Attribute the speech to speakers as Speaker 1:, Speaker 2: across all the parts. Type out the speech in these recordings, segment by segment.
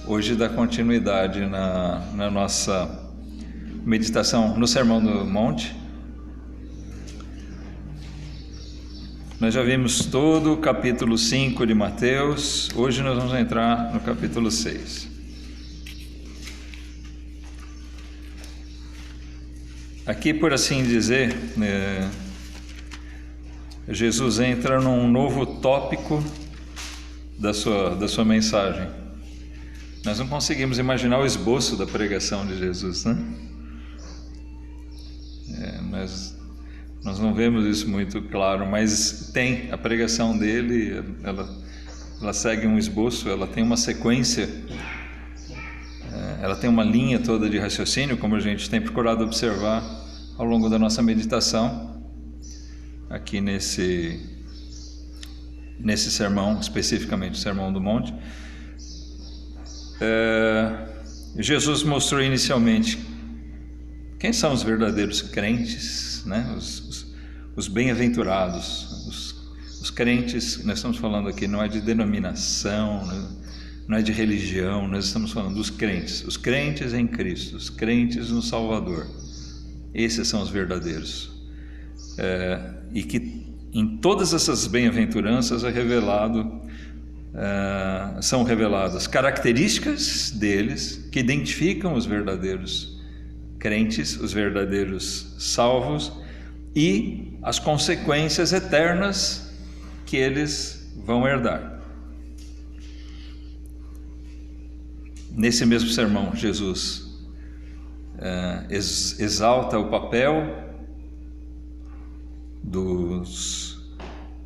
Speaker 1: Hoje dá continuidade na nossa meditação no Sermão do Monte. Nós já vimos todo o capítulo 5 de Mateus, hoje nós vamos entrar no capítulo 6. Aqui, por assim dizer, Jesus entra num novo tópico da sua mensagem. Nós não conseguimos imaginar o esboço da pregação de Jesus, né? Nós não vemos isso muito claro, mas tem a pregação dele, ela segue um esboço, ela tem uma sequência, ela tem uma linha toda de raciocínio, como a gente tem procurado observar ao longo da nossa meditação, aqui nesse sermão, especificamente o Sermão do Monte. Jesus mostrou inicialmente quem são os verdadeiros crentes, né? Os bem-aventurados, os crentes. Nós estamos falando aqui, não é de denominação, não é de religião, nós estamos falando dos crentes, os crentes em Cristo, os crentes no Salvador. Esses são os verdadeiros, e que em todas essas bem-aventuranças são reveladas características deles que identificam os verdadeiros crentes, os verdadeiros salvos, e as consequências eternas que eles vão herdar. Nesse mesmo sermão, Jesus exalta o papel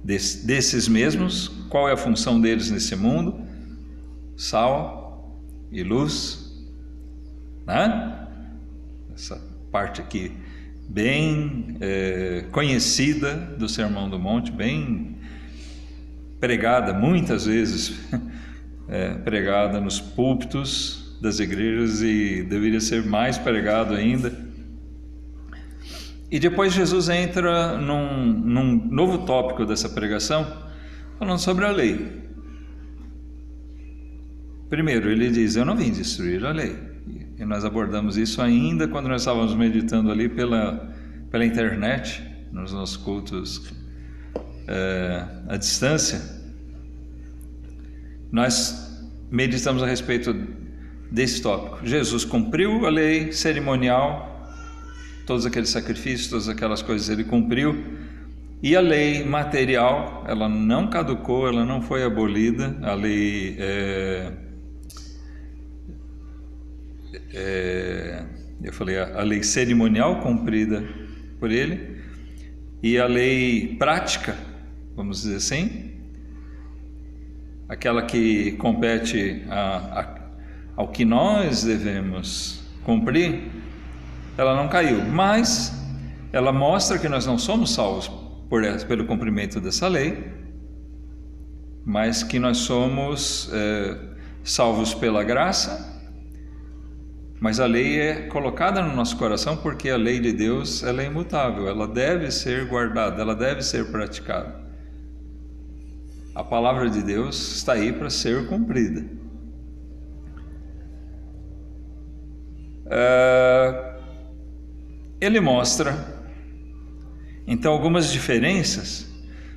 Speaker 1: desses mesmos. Qual é a função deles nesse mundo? Sal e luz, né? Essa parte aqui bem conhecida do Sermão do Monte, bem pregada muitas vezes, pregada nos púlpitos das igrejas, e deveria ser mais pregado ainda. E depois Jesus entra num novo tópico dessa pregação, falando sobre a lei. Primeiro ele diz: eu não vim destruir a lei. E nós abordamos isso ainda quando nós estávamos meditando ali pela internet, nos nossos cultos à distância. Nós meditamos a respeito desse tópico. Jesus cumpriu a lei cerimonial, todos aqueles sacrifícios, todas aquelas coisas ele cumpriu, e a lei material, ela não caducou, ela não foi abolida. A lei eu falei a lei cerimonial cumprida por ele, e a lei prática, vamos dizer assim, aquela que compete ao que nós devemos cumprir, ela não caiu, mas ela mostra que nós não somos salvos pelo cumprimento dessa lei, mas que nós somos salvos pela graça. Mas a lei é colocada no nosso coração porque a lei de Deus, ela é imutável, ela deve ser guardada, ela deve ser praticada. A palavra de Deus está aí para ser cumprida. Ele mostra então algumas diferenças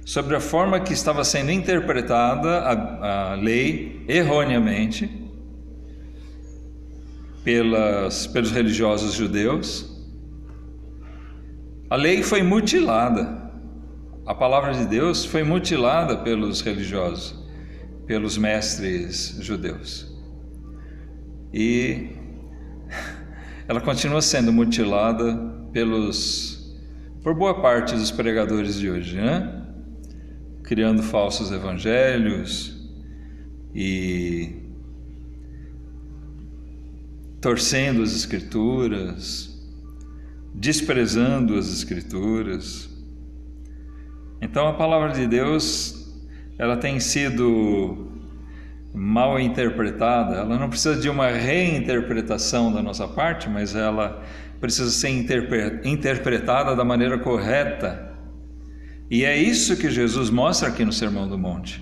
Speaker 1: sobre a forma que estava sendo interpretada a lei erroneamente pelos religiosos judeus. A lei foi mutilada, a palavra de Deus foi mutilada pelos religiosos, pelos mestres judeus, e ela continua sendo mutilada por boa parte dos pregadores de hoje, né? Criando falsos evangelhos e torcendo as Escrituras, desprezando as Escrituras. Então a palavra de Deus, ela tem sido mal interpretada, ela não precisa de uma reinterpretação da nossa parte, mas ela precisa ser interpretada da maneira correta. E é isso que Jesus mostra aqui no Sermão do Monte.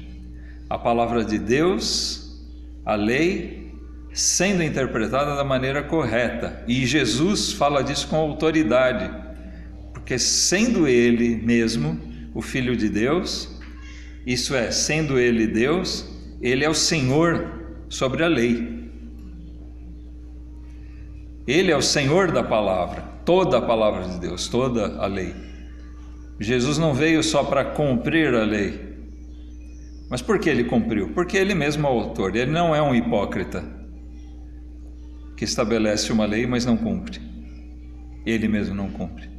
Speaker 1: A palavra de Deus, a lei, sendo interpretada da maneira correta. E Jesus fala disso com autoridade, porque sendo Ele mesmo o Filho de Deus, isso é, sendo Ele Deus, Ele é o Senhor sobre a lei. Ele é o Senhor da palavra, toda a palavra de Deus, toda a lei. Jesus não veio só para cumprir a lei. Mas por que Ele cumpriu? Porque Ele mesmo é o autor. Ele não é um hipócrita que estabelece uma lei, mas não cumpre. Ele mesmo não cumpre.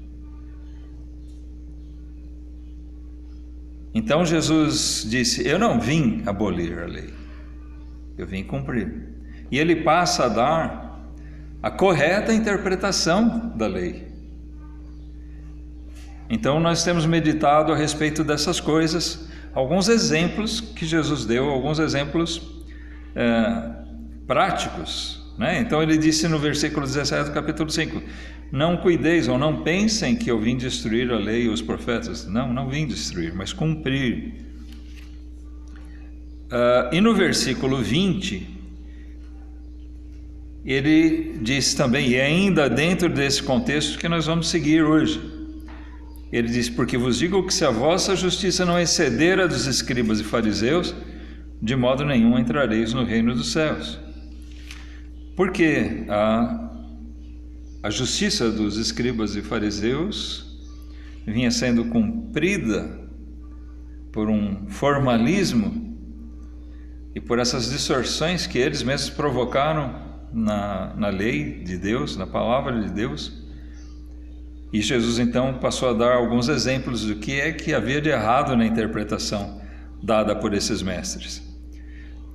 Speaker 1: Então Jesus disse: eu não vim abolir a lei, eu vim cumprir. E Ele passa a dar a correta interpretação da lei. Então nós temos meditado a respeito dessas coisas, alguns exemplos que Jesus deu, alguns exemplos práticos, né? Então Ele disse no versículo 17 do capítulo 5: não cuideis ou não pensem que eu vim destruir a lei e os profetas. Não vim destruir, mas cumprir. E no versículo 20, Ele diz também, e ainda dentro desse contexto que nós vamos seguir hoje, Ele diz: porque vos digo que se a vossa justiça não exceder a dos escribas e fariseus, de modo nenhum entrareis no reino dos céus. Porque a justiça dos escribas e fariseus vinha sendo cumprida por um formalismo e por essas distorções que eles mesmos provocaram na lei de Deus, na palavra de Deus. E Jesus então passou a dar alguns exemplos do que é que havia de errado na interpretação dada por esses mestres.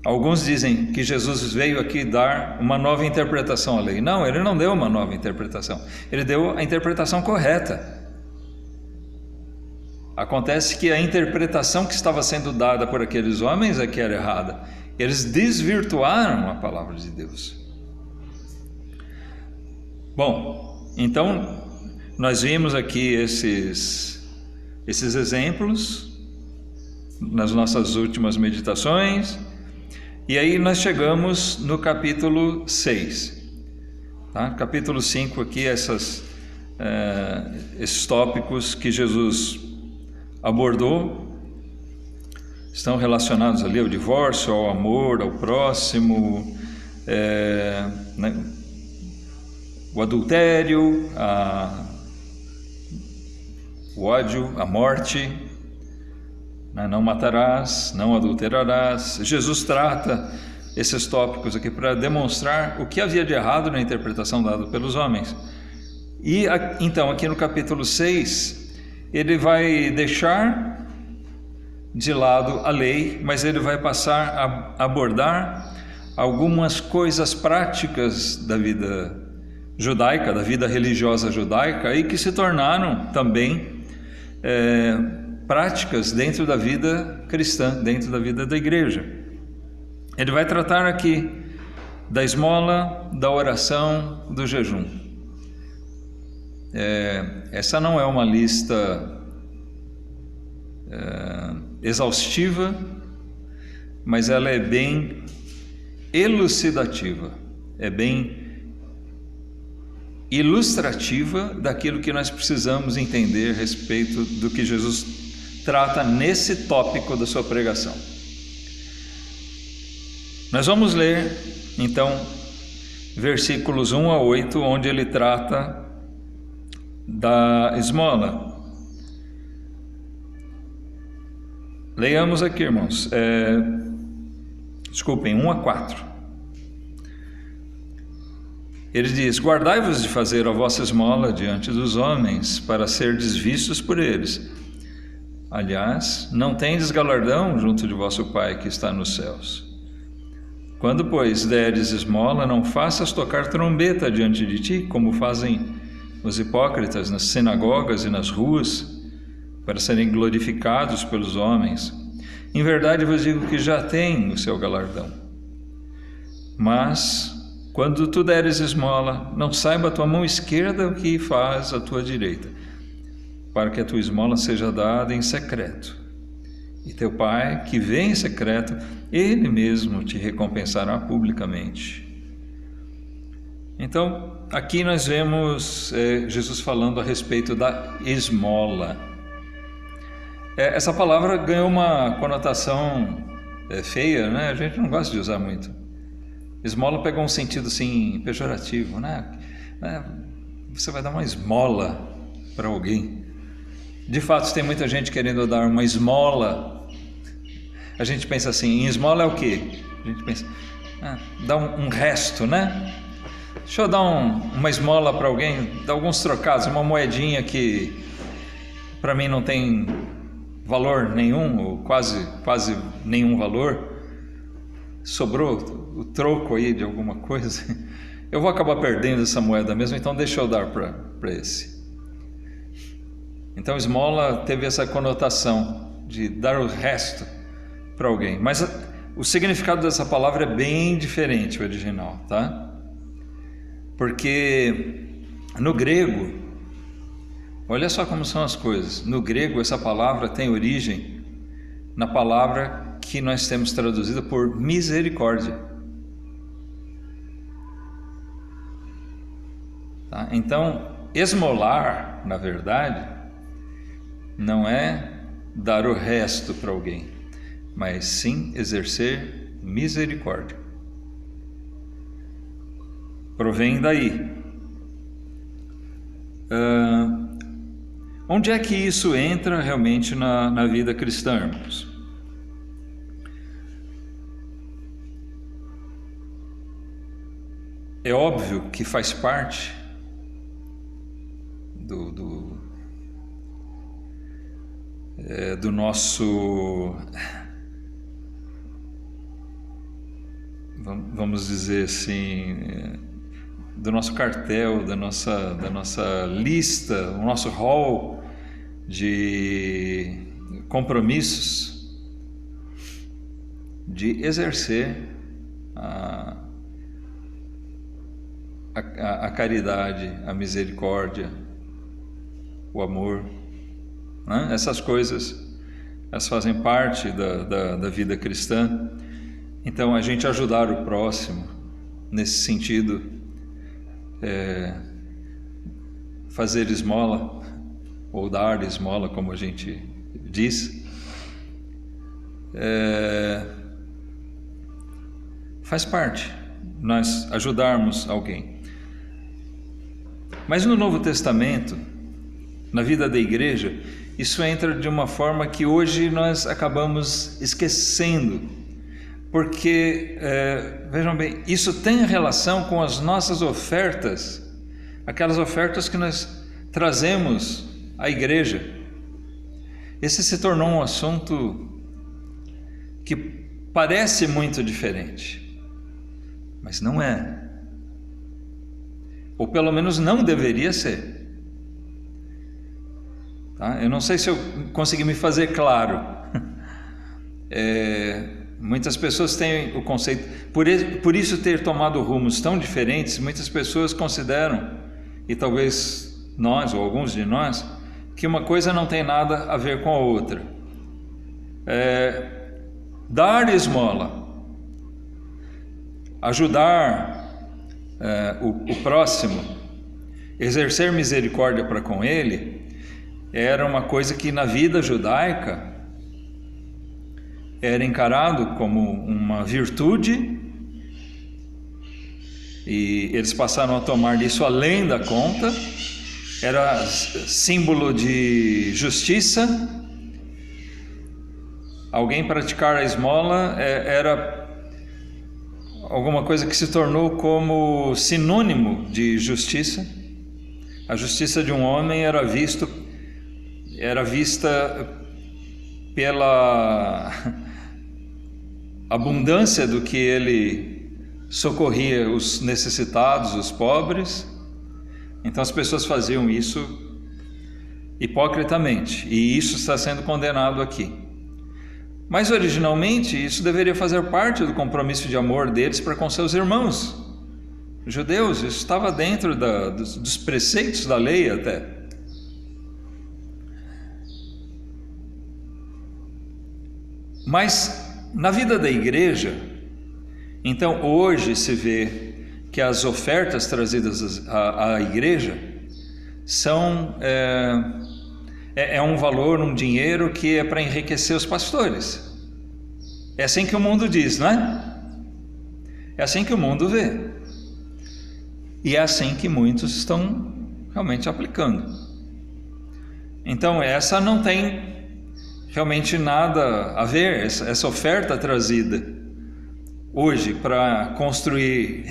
Speaker 1: Alguns dizem que Jesus veio aqui dar uma nova interpretação à lei. Não, Ele não deu uma nova interpretação. Ele deu a interpretação correta. Acontece que a interpretação que estava sendo dada por aqueles homens é que era errada. Eles desvirtuaram a palavra de Deus. Bom, então nós vimos aqui esses exemplos nas nossas últimas meditações. E aí nós chegamos no capítulo 6, tá? Capítulo 5 aqui, esses tópicos que Jesus abordou, estão relacionados ali ao divórcio, ao amor, ao próximo, né? O adultério, o ódio, a morte, não matarás, não adulterarás. Jesus trata esses tópicos aqui para demonstrar o que havia de errado na interpretação dada pelos homens. E então aqui no capítulo 6, ele vai deixar de lado a lei, mas ele vai passar a abordar algumas coisas práticas da vida judaica, da vida religiosa judaica, e que se tornaram também práticas dentro da vida cristã, dentro da vida da igreja. Ele vai tratar aqui da esmola, da oração, do jejum. Essa não é uma lista exaustiva, mas ela é bem elucidativa, é bem ilustrativa daquilo que nós precisamos entender a respeito do que Jesus trata nesse tópico da sua pregação. Nós vamos ler então versículos 1 a 8, onde ele trata da esmola. Leiamos aqui, irmãos, 1 a 4. Ele diz: guardai-vos de fazer a vossa esmola diante dos homens, para serdes vistos por eles. Aliás, não tendes galardão junto de vosso Pai que está nos céus. Quando, pois, deres esmola, não faças tocar trombeta diante de ti, como fazem os hipócritas nas sinagogas e nas ruas, para serem glorificados pelos homens. Em verdade vos digo que já têm o seu galardão. Mas quando tu deres esmola, não saiba a tua mão esquerda o que faz a tua direita, para que a tua esmola seja dada em secreto. E teu Pai, que vê em secreto, Ele mesmo te recompensará publicamente. Então, aqui nós vemos Jesus falando a respeito da esmola. Essa palavra ganhou uma conotação feia, né? A gente não gosta de usar muito. Esmola pegou um sentido assim pejorativo, né? Você vai dar uma esmola para alguém. De fato, tem muita gente querendo dar uma esmola. A gente pensa assim, em esmola é o quê? A gente pensa, dá um resto, né? Deixa eu dar uma esmola para alguém, dar alguns trocados, uma moedinha que para mim não tem valor nenhum, ou quase nenhum valor. Sobrou o troco aí de alguma coisa, eu vou acabar perdendo essa moeda mesmo, então deixa eu dar para esse. Então esmola teve essa conotação de dar o resto para alguém, mas o significado dessa palavra é bem diferente do original, tá? Porque no grego, olha só como são as coisas, no grego essa palavra tem origem na palavra que nós temos traduzida por misericórdia. Tá? Então, esmolar, na verdade, não é dar o resto para alguém, mas sim exercer misericórdia. Provém daí. Onde é que isso entra realmente na vida cristã, irmãos? É óbvio que faz parte do nosso, vamos dizer assim, do nosso cartel, da nossa lista, o nosso rol de compromissos, de exercer a caridade, a misericórdia, o amor, né? Essas coisas, elas fazem parte da vida cristã. Então, a gente ajudar o próximo nesse sentido, fazer esmola ou dar esmola, como a gente diz, faz parte nós ajudarmos alguém. Mas no Novo Testamento, na vida da igreja, isso entra de uma forma que hoje nós acabamos esquecendo, porque, vejam bem, isso tem relação com as nossas ofertas, aquelas ofertas que nós trazemos à igreja. Esse se tornou um assunto que parece muito diferente, mas não é. Ou pelo menos não deveria ser. Tá? Eu não sei se eu consegui me fazer claro. Muitas pessoas têm o conceito, por isso ter tomado rumos tão diferentes, muitas pessoas consideram, e talvez nós ou alguns de nós, que uma coisa não tem nada a ver com a outra. Dar esmola, ajudar o próximo, exercer misericórdia para com ele, era uma coisa que na vida judaica era encarado como uma virtude, e eles passaram a tomar disso além da conta. Era símbolo de justiça. Alguém praticar a esmola era alguma coisa que se tornou como sinônimo de justiça. A justiça de um homem era vista pela abundância do que ele socorria os necessitados, os pobres. Então as pessoas faziam isso hipocritamente, e isso está sendo condenado aqui. Mas originalmente isso deveria fazer parte do compromisso de amor deles para com seus irmãos judeus. Isso estava dentro dos preceitos da lei até. Mas na vida da igreja, então hoje se vê que as ofertas trazidas à igreja são um valor, um dinheiro que é para enriquecer os pastores. É assim que o mundo diz, não é? É assim que o mundo vê. E é assim que muitos estão realmente aplicando. Então essa não tem realmente nada a ver, essa oferta trazida hoje para construir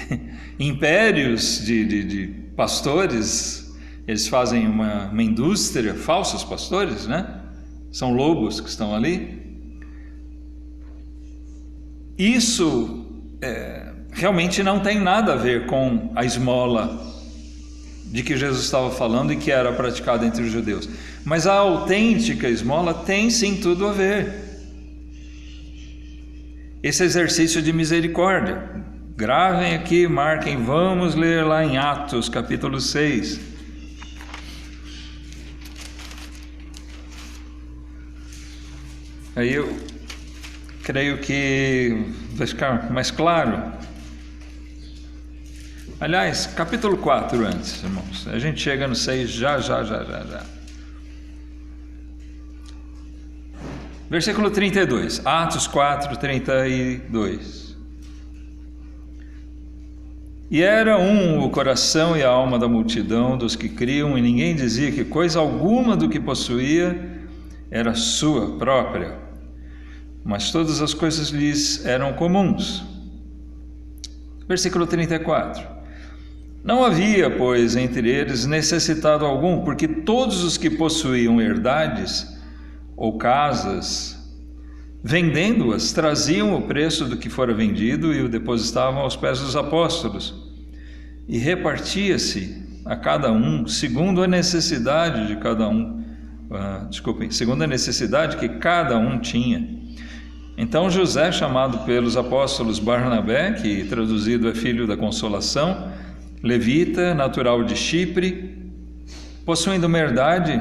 Speaker 1: impérios de pastores. Eles fazem uma indústria, falsos pastores, né? São lobos que estão ali. Isso realmente não tem nada a ver com a esmola de que Jesus estava falando e que era praticada entre os judeus. Mas a autêntica esmola tem sim tudo a ver. Esse exercício de misericórdia. Gravem aqui, marquem, vamos ler lá em Atos, capítulo 6. Aí eu creio que vai ficar mais claro. Aliás, capítulo 4 antes, irmãos. A gente chega no 6 já. Versículo 32. Atos 4, 32. E era o coração e a alma da multidão dos que criam, e ninguém dizia que coisa alguma do que possuía era sua própria, mas todas as coisas lhes eram comuns. Versículo 34. Não havia, pois, entre eles necessitado algum, porque todos os que possuíam herdades ou casas, vendendo-as, traziam o preço do que fora vendido e o depositavam aos pés dos apóstolos, e repartia-se a cada um segundo a necessidade de cada um, segundo a necessidade que cada um tinha. Então José, chamado pelos apóstolos Barnabé, que traduzido é filho da consolação, levita, natural de Chipre, possuindo uma herdade,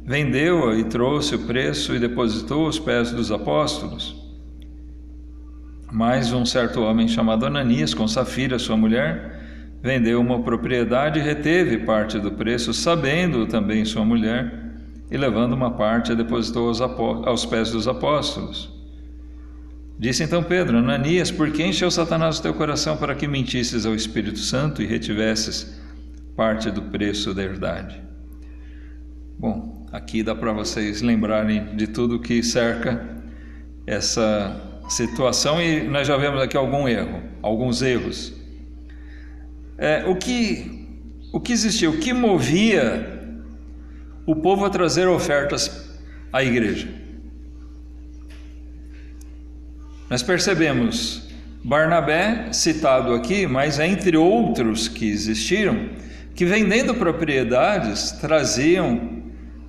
Speaker 1: vendeu-a e trouxe o preço e depositou aos pés dos apóstolos. Mas um certo homem chamado Ananias, com Safira, sua mulher, vendeu uma propriedade e reteve parte do preço, sabendo também sua mulher, e levando uma parte a depositou aos pés dos apóstolos. Disse então Pedro: Ananias, por que encheu Satanás o teu coração para que mentisses ao Espírito Santo e retivesses parte do preço da herdade? Bom, aqui dá para vocês lembrarem de tudo que cerca essa situação, e nós já vemos aqui alguns erros. O que existia, o que movia o povo a trazer ofertas à igreja? Nós percebemos Barnabé citado aqui, mas entre outros que existiram, que vendendo propriedades traziam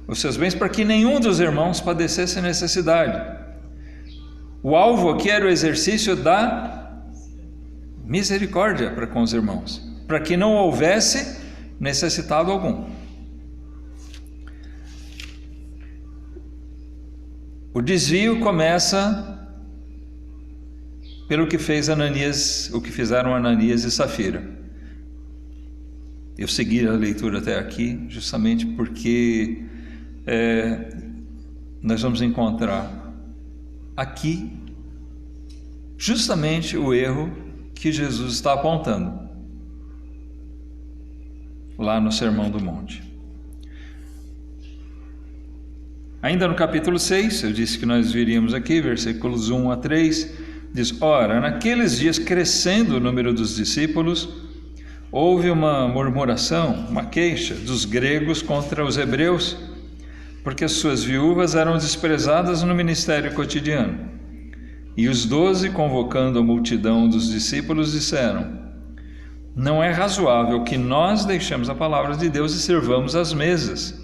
Speaker 1: os seus bens para que nenhum dos irmãos padecesse necessidade. O alvo aqui era o exercício da misericórdia para com os irmãos, para que não houvesse necessitado algum. O desvio começa pelo que fizeram Ananias e Safira. Eu segui a leitura até aqui, justamente porque nós vamos encontrar aqui justamente o erro que Jesus está apontando lá no Sermão do Monte. Ainda no capítulo 6, eu disse que nós viríamos aqui, versículos 1 a 3, diz: ora, naqueles dias, crescendo o número dos discípulos, houve uma murmuração, uma queixa dos gregos contra os hebreus, porque as suas viúvas eram desprezadas no ministério cotidiano. E os 12, convocando a multidão dos discípulos, disseram: não é razoável que nós deixemos a palavra de Deus e servamos as mesas.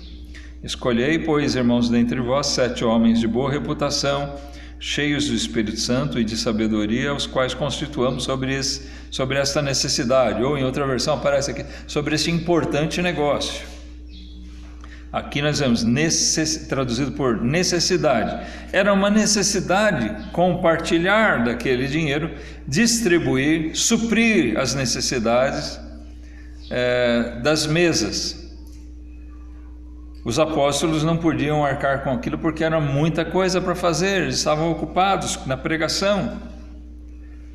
Speaker 1: Escolhei, pois, irmãos, dentre vós 7 homens de boa reputação, cheios do Espírito Santo e de sabedoria, os quais constituamos sobre esta necessidade. Ou em outra versão aparece aqui, sobre este importante negócio. Aqui nós vemos traduzido por necessidade. Era uma necessidade compartilhar daquele dinheiro, distribuir, suprir as necessidades das mesas. Os apóstolos não podiam arcar com aquilo porque era muita coisa para fazer, eles estavam ocupados na pregação.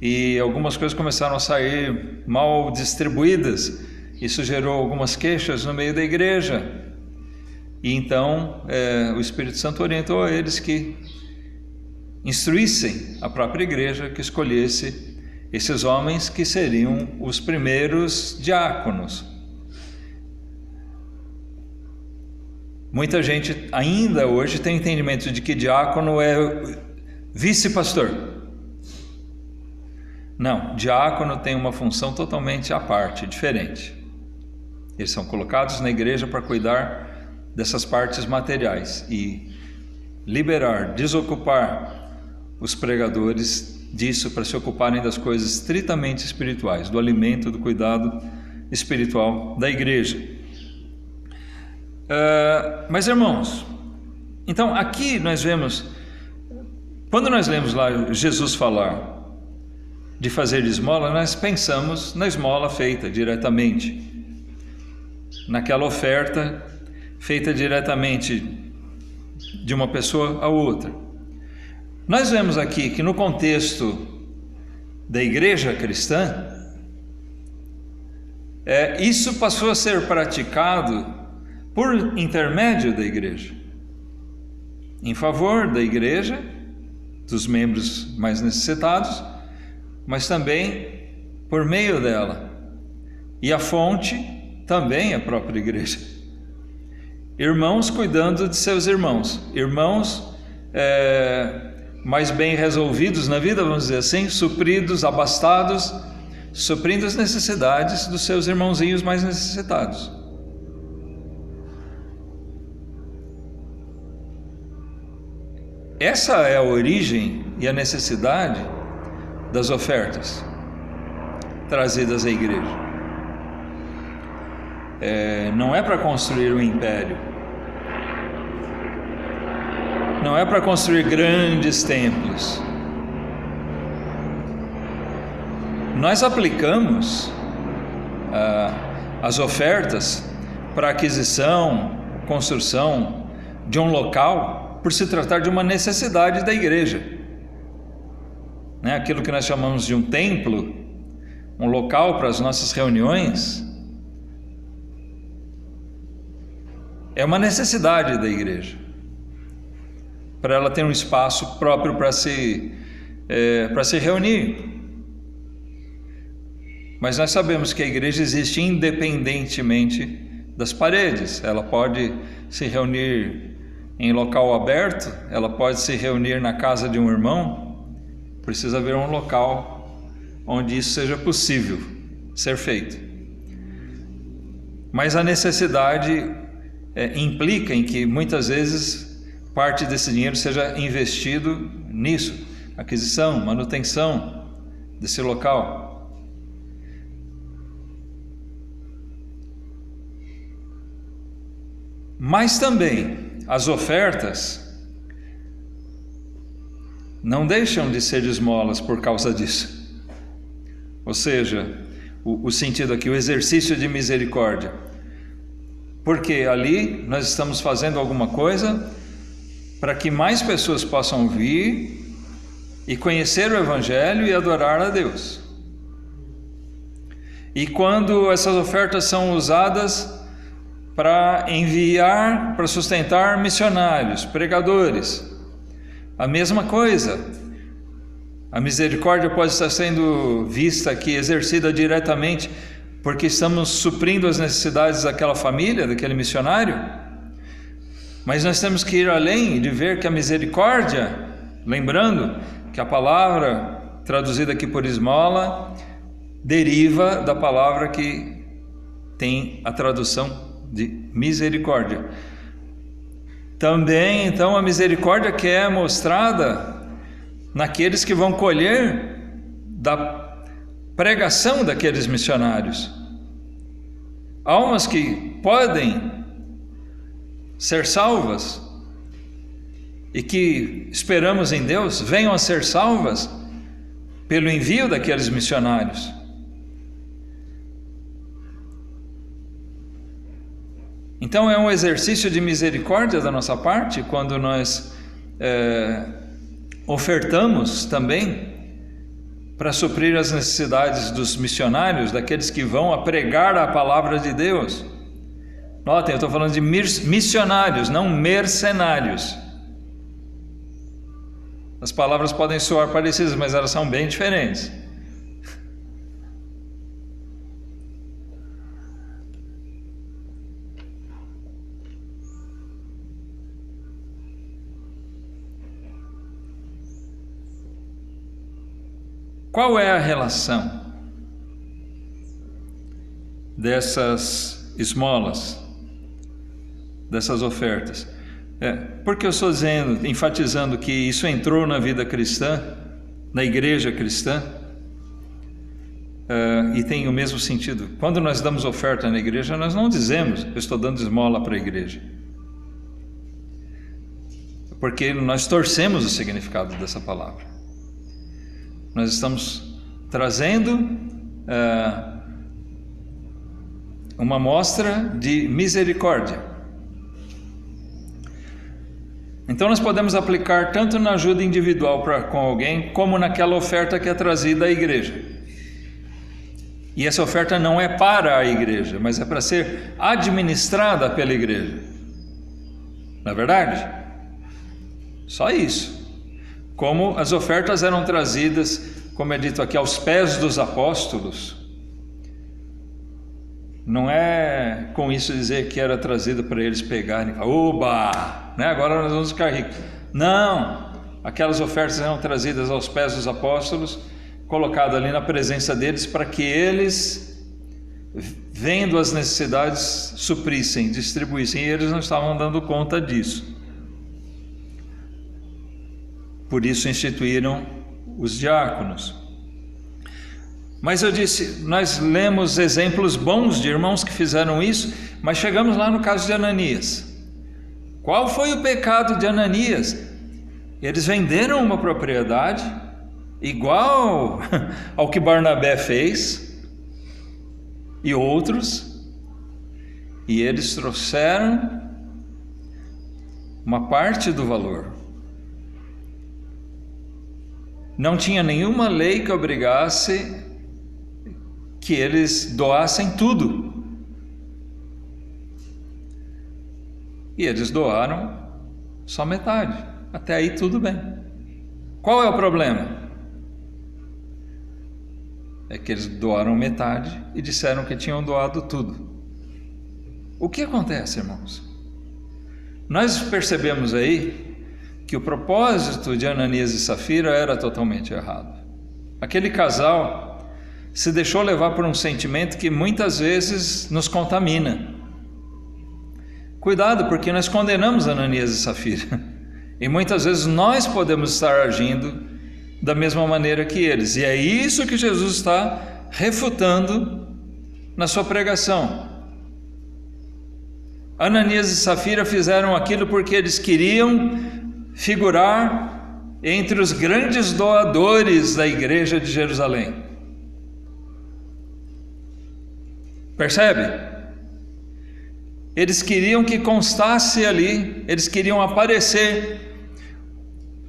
Speaker 1: E algumas coisas começaram a sair mal distribuídas. Isso gerou algumas queixas no meio da igreja. E então o Espírito Santo orientou a eles que instruíssem a própria igreja, que escolhesse esses homens que seriam os primeiros diáconos. Muita gente ainda hoje tem entendimento de que diácono é vice-pastor. Não, diácono tem uma função totalmente à parte, diferente. Eles são colocados na igreja para cuidar dessas partes materiais e liberar, desocupar os pregadores disso para se ocuparem das coisas estritamente espirituais, do alimento, do cuidado espiritual da igreja. Mas irmãos, então aqui nós vemos, quando nós lemos lá Jesus falar de fazer esmola, nós pensamos na esmola feita diretamente, naquela oferta feita diretamente de uma pessoa a outra. Nós vemos aqui que no contexto da igreja cristã, isso passou a ser praticado por intermédio da igreja, em favor da igreja, dos membros mais necessitados, mas também por meio dela. E a fonte também é a própria igreja. Irmãos cuidando de seus irmãos, irmãos mais bem resolvidos na vida, vamos dizer assim, supridos, abastados, suprindo as necessidades dos seus irmãozinhos mais necessitados. Essa é a origem e a necessidade das ofertas trazidas à igreja. Não é para construir um império, não é para construir grandes templos. Nós aplicamos as ofertas para aquisição, construção de um local, por se tratar de uma necessidade da igreja, né? Aquilo que nós chamamos de um templo, um local para as nossas reuniões, é uma necessidade da igreja, para ela ter um espaço próprio para se reunir. Mas nós sabemos que a igreja existe independentemente das paredes. Ela pode se reunir em local aberto, ela pode se reunir na casa de um irmão. Precisa haver um local onde isso seja possível ser feito. Mas a necessidade implica em que muitas vezes parte desse dinheiro seja investido nisso, aquisição, manutenção desse local. Mas também as ofertas não deixam de ser esmolas por causa disso. Ou seja, o sentido aqui, o exercício de misericórdia. Porque ali nós estamos fazendo alguma coisa para que mais pessoas possam vir e conhecer o Evangelho e adorar a Deus. E quando essas ofertas são usadas para enviar, para sustentar missionários, pregadores, a mesma coisa. A misericórdia pode estar sendo vista aqui, exercida diretamente, porque estamos suprindo as necessidades daquela família, daquele missionário. Mas nós temos que ir além de ver que a misericórdia, lembrando que a palavra traduzida aqui por esmola deriva da palavra que tem a tradução de misericórdia. Também, então, a misericórdia que é mostrada naqueles que vão colher da pregação daqueles missionários. Almas que podem ser salvas e que esperamos em Deus venham a ser salvas pelo envio daqueles missionários. Então é um exercício de misericórdia da nossa parte quando nós ofertamos também para suprir as necessidades dos missionários, daqueles que vão a pregar a palavra de Deus. Notem, eu estou falando de missionários, não mercenários. As palavras podem soar parecidas, mas elas são bem diferentes. Qual é a relação dessas esmolas, dessas ofertas? Porque eu estou dizendo, enfatizando que isso entrou na vida cristã, na igreja cristã, e tem o mesmo sentido. Quando nós damos oferta na igreja, nós não dizemos, eu estou dando esmola para a igreja. Porque nós torcemos o significado dessa palavra. Nós estamos trazendo uma mostra de misericórdia. Então nós podemos aplicar tanto na ajuda individual com alguém, como naquela oferta que é trazida à igreja. E essa oferta não é para a igreja, mas é para ser administrada pela igreja. Não é verdade? Só isso. Como as ofertas eram trazidas, como é dito aqui, aos pés dos apóstolos, não é com isso dizer que era trazido para eles pegarem, oba, né? Agora nós vamos ficar ricos. Não, aquelas ofertas eram trazidas aos pés dos apóstolos, colocado ali na presença deles, para que eles, vendo as necessidades, suprissem, distribuíssem, e eles não estavam dando conta disso. Por isso instituíram os diáconos. Mas eu disse, nós lemos exemplos bons de irmãos que fizeram isso, mas chegamos lá no caso de Ananias. Qual foi o pecado de Ananias? Eles venderam uma propriedade igual ao que Barnabé fez e outros, e eles trouxeram uma parte do valor. Não tinha nenhuma lei que obrigasse que eles doassem tudo. E eles doaram só metade. Até aí tudo bem. Qual é o problema? É que eles doaram metade e disseram que tinham doado tudo. O que acontece, irmãos? Nós percebemos aí que o propósito de Ananias e Safira era totalmente errado. Aquele casal se deixou levar por um sentimento que muitas vezes nos contamina. Cuidado, porque nós condenamos Ananias e Safira, e muitas vezes nós podemos estar agindo da mesma maneira que eles, e é isso que Jesus está refutando na sua pregação. Ananias e Safira fizeram aquilo porque eles queriam figurar entre os grandes doadores da igreja de Jerusalém. Percebe? Eles queriam que constasse ali, eles queriam aparecer.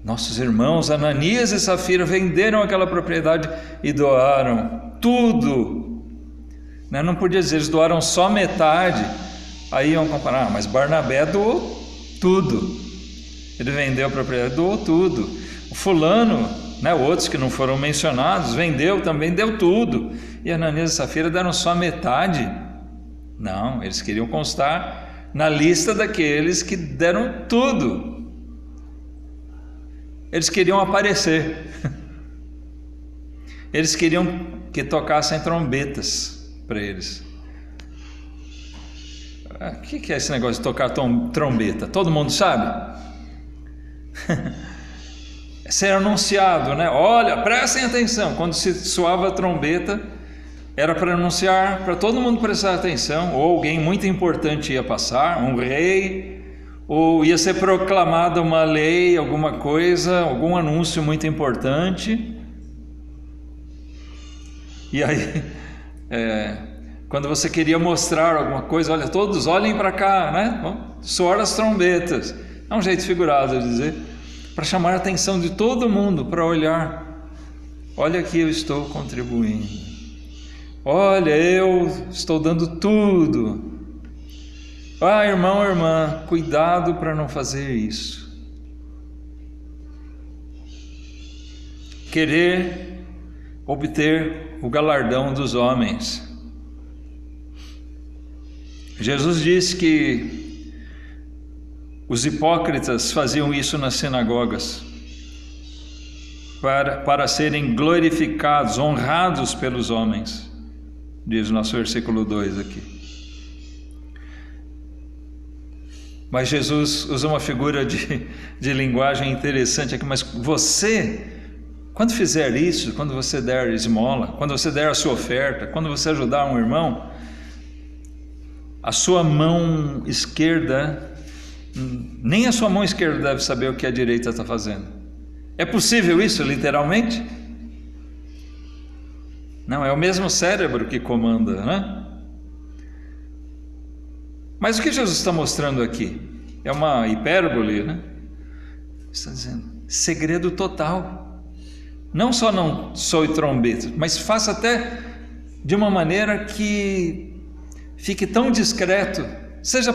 Speaker 1: Nossos irmãos Ananias e Safira venderam aquela propriedade e doaram tudo. Não podia dizer, eles doaram só metade. Aí iam comparar, mas Barnabé doou tudo. Ele vendeu a propriedade, doou tudo. O fulano, outros que não foram mencionados, vendeu também, deu tudo. E Ananias e Safira deram só metade. Não, eles queriam constar na lista daqueles que deram tudo. Eles queriam aparecer. Eles queriam que tocassem trombetas para eles. O que é esse negócio de tocar trombeta? Todo mundo sabe? ser anunciado, né? Olha, prestem atenção, quando se soava a trombeta, era para anunciar, para todo mundo prestar atenção, ou alguém muito importante ia passar, um rei, ou ia ser proclamada uma lei, alguma coisa, algum anúncio muito importante. E aí, quando você queria mostrar alguma coisa, olha, todos olhem para cá, né? Soar as trombetas, é um jeito figurado de dizer, para chamar a atenção de todo mundo, para olhar, olha aqui eu estou contribuindo, olha, eu estou dando tudo. Ah, irmão, irmã, cuidado para não fazer isso. Querer obter o galardão dos homens. Jesus disse que os hipócritas faziam isso nas sinagogas para serem glorificados, honrados pelos homens, diz o nosso versículo 2 aqui. Mas Jesus usa uma figura de linguagem interessante aqui, mas você, quando fizer isso, quando você der esmola, quando você der a sua oferta, quando você ajudar um irmão, a sua mão esquerda, nem a sua mão esquerda deve saber o que a direita está fazendo. É possível isso, literalmente? Não, é o mesmo cérebro que comanda, né? Mas o que Jesus está mostrando aqui? É uma hipérbole, né? Está dizendo, segredo total. Não só não soe trombeta, mas faça até de uma maneira que fique tão discreto, seja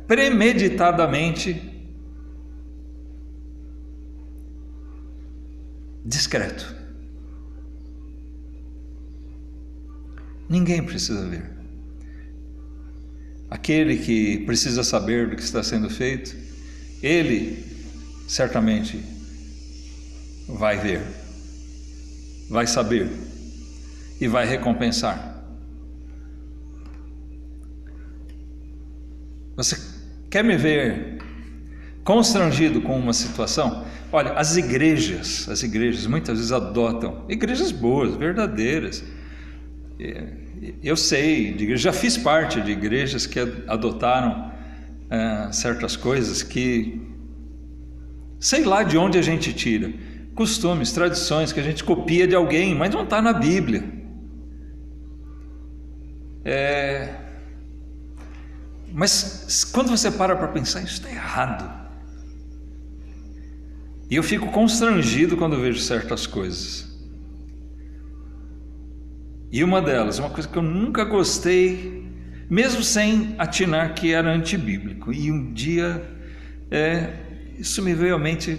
Speaker 1: premeditadamente discreto. Ninguém precisa ver. Aquele que precisa saber do que está sendo feito, ele certamente vai ver, vai saber e vai recompensar. Você quer me ver constrangido com uma situação? Olha, as igrejas muitas vezes adotam, igrejas boas, verdadeiras. Eu sei, já fiz parte de igrejas que adotaram certas coisas que, sei lá de onde a gente tira, costumes, tradições que a gente copia de alguém, mas não está na Bíblia. Mas quando você para pensar, isso está errado. E eu fico constrangido quando vejo certas coisas. E uma delas, uma coisa que eu nunca gostei, mesmo sem atinar que era antibíblico. E um dia, isso me veio à mente,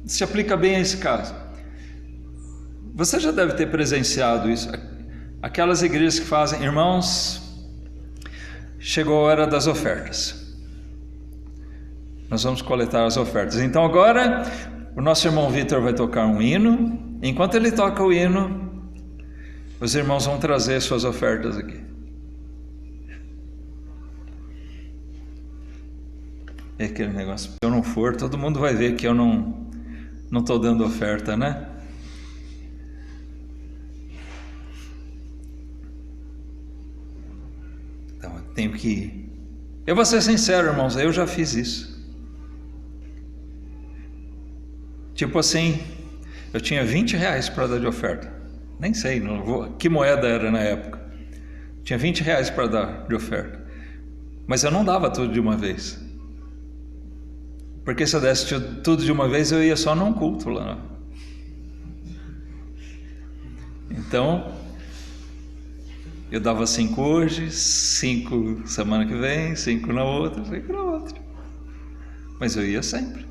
Speaker 1: se aplica bem a esse caso. Você já deve ter presenciado isso. Aquelas igrejas que fazem, irmãos, chegou a hora das ofertas. Nós vamos coletar as ofertas. Então agora, o nosso irmão Vitor vai tocar um hino. Enquanto ele toca o hino, os irmãos vão trazer suas ofertas aqui. É aquele negócio, se eu não for, todo mundo vai ver que eu não estou dando oferta, né? Então, eu tenho que ir. Eu vou ser sincero, irmãos, eu já fiz isso. Tipo assim, eu tinha R$20 para dar de oferta. Nem sei, que moeda era na época. Tinha R$20 para dar de oferta. Mas eu não dava tudo de uma vez. Porque se eu desse tudo de uma vez, eu ia só num culto lá. Então, eu dava 5 hoje, 5 semana que vem, 5 na outra, 5 na outra. Mas eu ia sempre.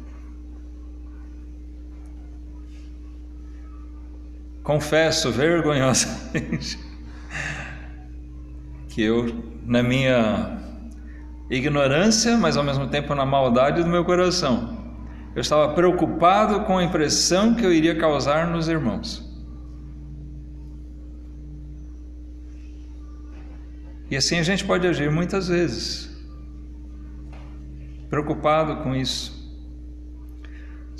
Speaker 1: Confesso vergonhosamente que eu, na minha ignorância, mas ao mesmo tempo na maldade do meu coração, eu estava preocupado com a impressão que eu iria causar nos irmãos. E assim a gente pode agir muitas vezes, preocupado com isso.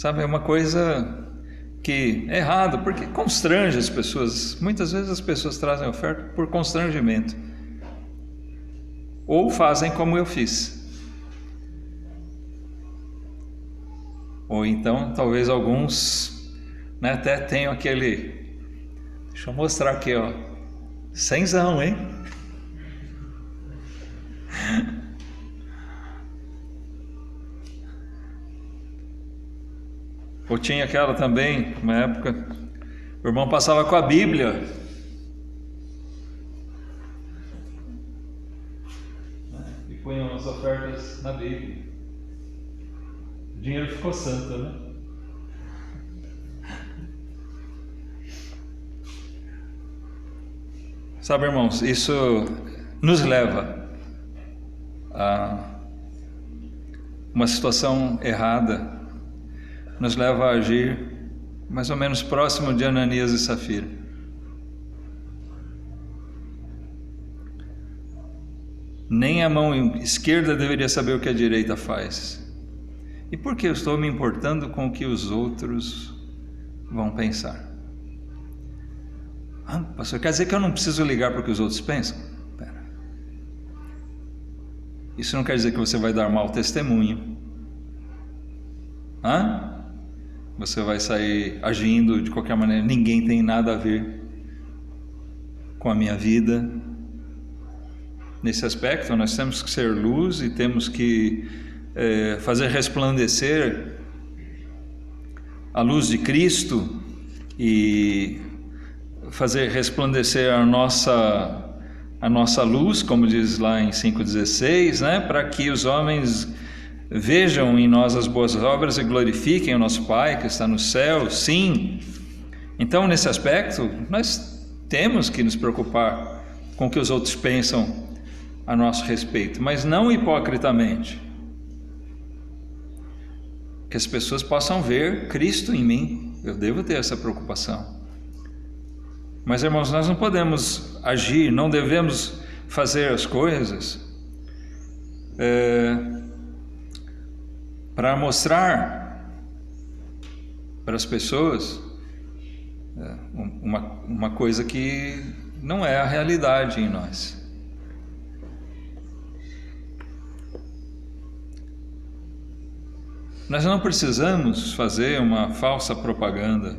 Speaker 1: Sabe, é uma coisa que é errado, porque constrange as pessoas. Muitas vezes as pessoas trazem oferta por constrangimento, ou fazem como eu fiz, ou então talvez alguns, né, até tenham aquele, deixa eu mostrar aqui, ó, cenzão, hein? Ou tinha aquela também, uma época, o irmão passava com a Bíblia, e punham as ofertas na Bíblia. O dinheiro ficou santo, né? Sabe, irmãos, isso nos leva a uma situação errada, nos leva a agir mais ou menos próximo de Ananias e Safira. Nem a mão esquerda deveria saber o que a direita faz. E por que eu estou me importando com o que os outros vão pensar? Ah, pastor, quer dizer que eu não preciso ligar para o que os outros pensam? Pera. Isso não quer dizer que você vai dar mau testemunho. Você vai sair agindo de qualquer maneira, ninguém tem nada a ver com a minha vida. Nesse aspecto, nós temos que ser luz e temos que fazer resplandecer a luz de Cristo e fazer resplandecer a nossa luz, como diz lá em 5,16, né? Para que os homens vejam em nós as boas obras e glorifiquem o nosso Pai que está no céu. Sim. Então, nesse aspecto, nós temos que nos preocupar com o que os outros pensam a nosso respeito, mas não hipocritamente. Que as pessoas possam ver Cristo em mim. Eu devo ter essa preocupação. Mas, irmãos, nós não podemos agir, não devemos fazer as coisas para mostrar para as pessoas uma coisa que não é a realidade em nós. Nós não precisamos fazer uma falsa propaganda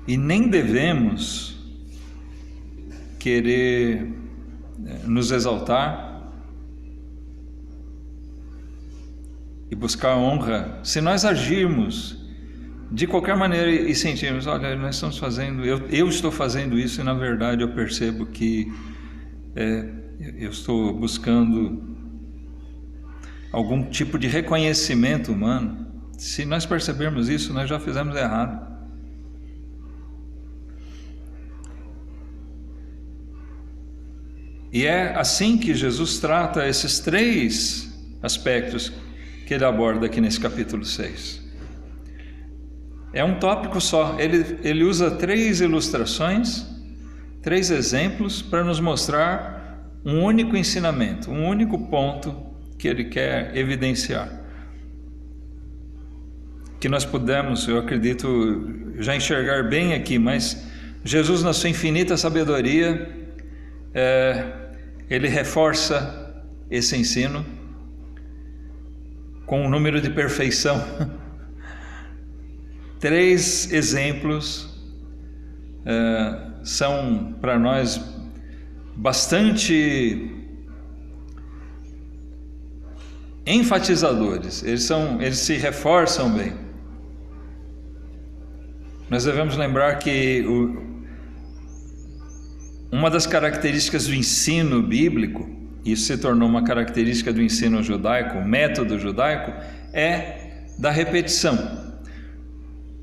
Speaker 1: e nem devemos querer nos exaltar e buscar honra. Se nós agirmos de qualquer maneira e sentirmos, olha, nós estamos fazendo, eu estou fazendo isso e na verdade eu percebo que eu estou buscando algum tipo de reconhecimento humano. Se nós percebermos isso, nós já fizemos errado. E é assim que Jesus trata esses 3 aspectos que ele aborda aqui nesse capítulo 6. É um tópico só. Ele usa 3 ilustrações, 3 exemplos para nos mostrar um único ensinamento, um único ponto que ele quer evidenciar. Que nós pudemos, eu acredito, já enxergar bem aqui, mas Jesus, na sua infinita sabedoria, ele reforça esse ensino com um número de perfeição. 3 exemplos são para nós bastante enfatizadores, eles se reforçam bem. Nós devemos lembrar que uma das características do ensino bíblico, isso se tornou uma característica do ensino judaico, o método judaico, é da repetição.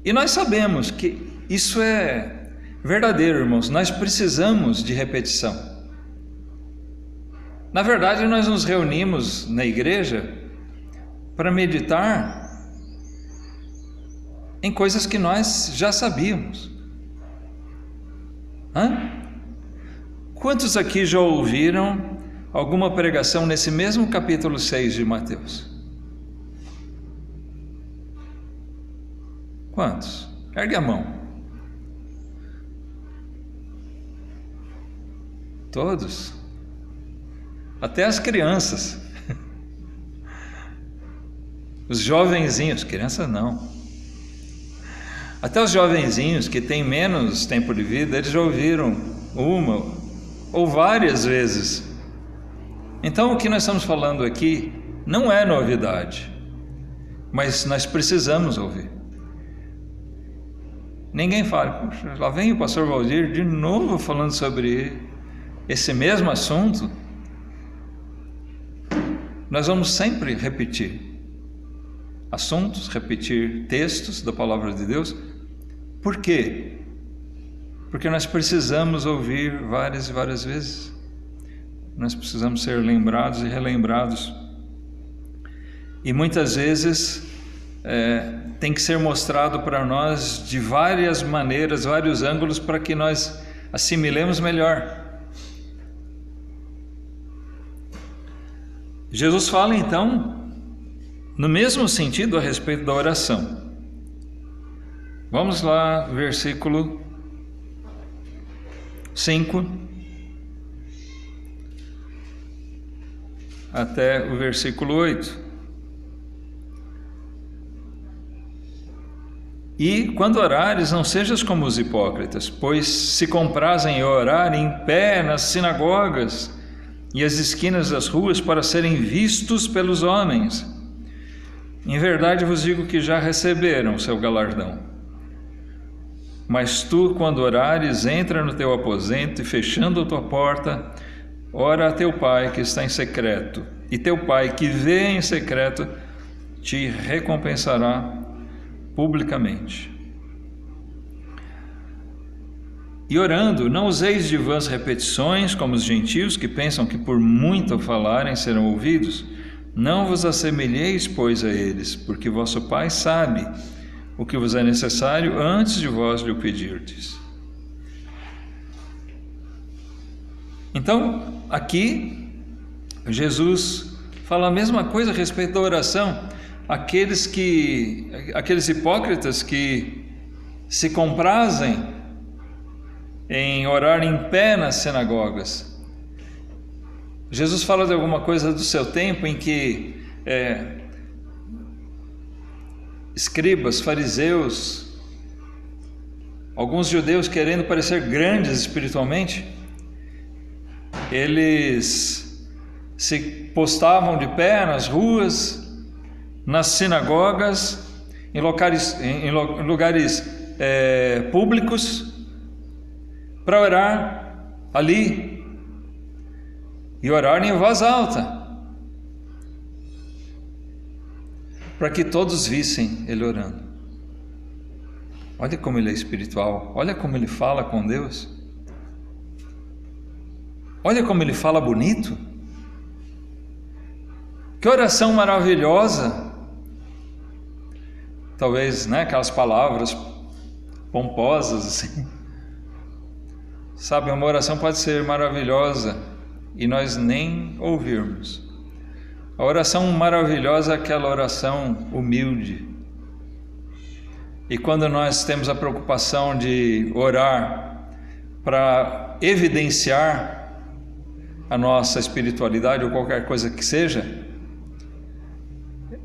Speaker 1: E nós sabemos que isso é verdadeiro, irmãos. Nós precisamos de repetição. Na verdade, nós nos reunimos na igreja para meditar em coisas que nós já sabíamos. Quantos aqui já ouviram alguma pregação nesse mesmo capítulo 6 de Mateus? Quantos? Ergue a mão. Todos? Até as crianças. Os jovenzinhos, crianças não. Até os jovenzinhos que têm menos tempo de vida, eles já ouviram uma ou várias vezes. Então o que nós estamos falando aqui não é novidade, mas nós precisamos ouvir. Ninguém fala, puxa, lá vem o pastor Valdir de novo falando sobre esse mesmo assunto. Nós vamos sempre repetir assuntos, repetir textos da palavra de Deus. Por quê? Porque nós precisamos ouvir várias e várias vezes. Nós precisamos ser lembrados e relembrados. E muitas vezes tem que ser mostrado para nós de várias maneiras, vários ângulos, para que nós assimilemos melhor. Jesus fala então, no mesmo sentido, a respeito da oração. Vamos lá, versículo 5 até o versículo 8. E quando orares, não sejas como os hipócritas, pois se comprazem em orar em pé nas sinagogas e as esquinas das ruas para serem vistos pelos homens. Em verdade vos digo que já receberam o seu galardão. Mas tu, quando orares, entra no teu aposento e, fechando a tua porta, ora a teu Pai que está em secreto, e teu Pai que vê em secreto te recompensará publicamente. E orando, não useis de vãs repetições, como os gentios que pensam que por muito falarem serão ouvidos. Não vos assemelheis, pois, a eles, porque vosso Pai sabe o que vos é necessário antes de vós lhe o pedirdes. Então, aqui, Jesus fala a mesma coisa a respeito da oração. Aqueles hipócritas que se comprazem em orar em pé nas sinagogas. Jesus fala de alguma coisa do seu tempo em que escribas, fariseus, alguns judeus querendo parecer grandes espiritualmente, eles se postavam de pé nas ruas, nas sinagogas, em lugares públicos, para orar ali, e orar em voz alta, para que todos vissem ele orando. Olha como ele é espiritual, olha como ele fala com Deus, olha como ele fala bonito, que oração maravilhosa. Talvez, aquelas palavras pomposas assim. Sabe, uma oração pode ser maravilhosa e nós nem ouvirmos. A oração maravilhosa é aquela oração humilde. E quando nós temos a preocupação de orar para evidenciar a nossa espiritualidade ou qualquer coisa que seja,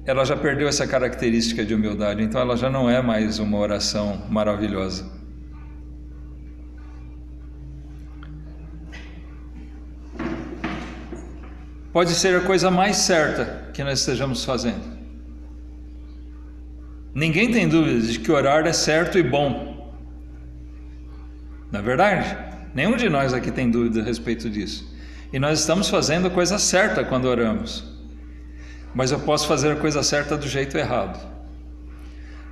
Speaker 1: ela já perdeu essa característica de humildade, então ela já não é mais uma oração maravilhosa. Pode ser a coisa mais certa que nós estejamos fazendo. Ninguém tem dúvida de que orar é certo e bom. Não é verdade? Nenhum de nós aqui tem dúvida a respeito disso. E nós estamos fazendo a coisa certa quando oramos. Mas eu posso fazer a coisa certa do jeito errado.